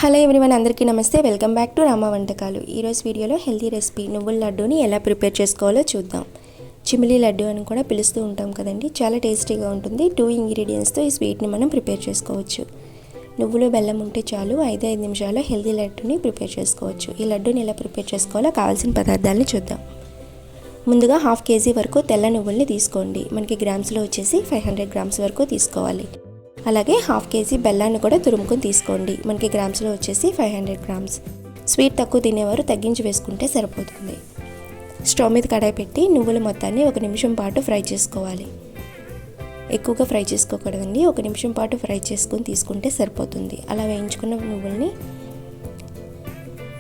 Hello everyone, అందరికీ నమస్తే. Welcome back to Rama వంటకాలు. ఈరోజు వీడియోలో హెల్తీ రెసిపీ నువ్వుల లడ్డూని ఎలా ప్రిపేర్ చేసుకోవాలో చూద్దాం. చిమిలీ లడ్డు అని కూడా పిలుస్తూ ఉంటాం కదండి. చాలా టేస్టీగా ఉంటుంది. 2 ఇంగ్రీడియంట్స్తో ఈ స్వీట్ని మనం ప్రిపేర్ చేసుకోవచ్చు. నువ్వులు బెల్లం ఉంటే చాలు, 5 నిమిషాల్లో హెల్తీ లడ్డూని ప్రిపేర్ చేసుకోవచ్చు. ఈ లడ్డూని ఎలా ప్రిపేర్ చేసుకోవాలో కావాల్సిన పదార్థాలని చూద్దాం. ముందుగా 1/2 kg వరకు తెల్ల నువ్వుల్ని తీసుకోండి. మనకి గ్రామ్స్లో వచ్చేసి 500 గ్రామ్స్ వరకు తీసుకోవాలి. అలాగే 1/2 kg బెల్లాన్ని కూడా తురుముకొని తీసుకోండి. మనకి గ్రామ్స్లో వచ్చేసి 500 గ్రామ్స్. స్వీట్ తక్కువ తినేవారు తగ్గించి వేసుకుంటే సరిపోతుంది. స్టవ్ మీద కడాయి పెట్టి నువ్వుల మొత్తాన్ని 1 నిమిషం పాటు ఫ్రై చేసుకోవాలి. ఎక్కువగా ఫ్రై చేసుకోకూడదండి. 1 నిమిషం పాటు ఫ్రై చేసుకొని తీసుకుంటే సరిపోతుంది. అలా వేయించుకున్న నువ్వుల్ని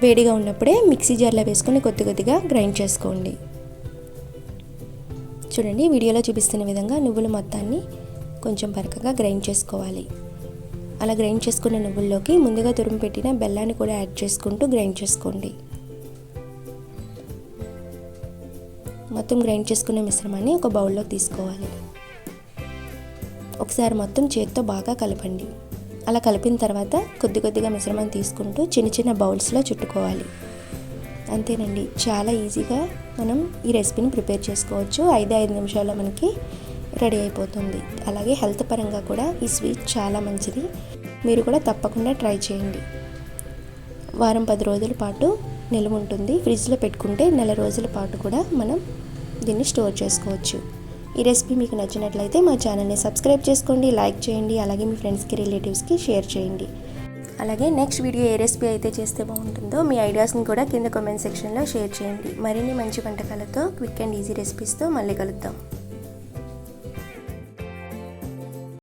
వేడిగా ఉన్నప్పుడే మిక్సీ జార్లో వేసుకొని కొద్దిగా గ్రైండ్ చేసుకోండి. చూడండి, వీడియోలో చూపిస్తున్న విధంగా నువ్వుల మొత్తాన్ని కొంచెం బరకగా గ్రైండ్ చేసుకోవాలి. అలా గ్రైండ్ చేసుకున్న నువ్వుల్లోకి ముందుగా తురుము పెట్టిన బెల్లాన్ని కూడా యాడ్ చేసుకుంటూ గ్రైండ్ చేసుకోండి. మొత్తం గ్రైండ్ చేసుకున్న మిశ్రమాన్ని ఒక బౌల్లో తీసుకోవాలి. ఒకసారి మొత్తం చేత్తో బాగా కలపండి. అలా కలిపిన తర్వాత కొద్దిగా మిశ్రమాన్ని తీసుకుంటూ చిన్న బౌల్స్లో చుట్టుకోవాలి. అంతేనండి, చాలా ఈజీగా మనం ఈ రెసిపీని ప్రిపేర్ చేసుకోవచ్చు. 5 నిమిషాల్లో మనకి రెడీ అయిపోతుంది. అలాగే హెల్త్ పరంగా కూడా ఈ స్వీట్ చాలా మంచిది. మీరు కూడా తప్పకుండా ట్రై చేయండి. వారం 10 రోజుల పాటు నిల్వ ఉంటుంది. ఫ్రిడ్జ్లో పెట్టుకుంటే నెల రోజుల పాటు కూడా మనం దీన్ని స్టోర్ చేసుకోవచ్చు. ఈ రెసిపీ మీకు నచ్చినట్లయితే మా ఛానల్ని సబ్స్క్రైబ్ చేసుకోండి, లైక్ చేయండి. అలాగే మీ ఫ్రెండ్స్కి, రిలేటివ్స్కి షేర్ చేయండి. అలాగే నెక్స్ట్ వీడియో ఏ రెసిపీ అయితే చేస్తే బాగుంటుందో మీ ఐడియాస్ని కూడా కింద కామెంట్ సెక్షన్లో షేర్ చేయండి. మరిన్ని మంచి వంటకాలతో, క్విక్ అండ్ ఈజీ రెసిపీస్తో మళ్ళీ కలుద్దాం.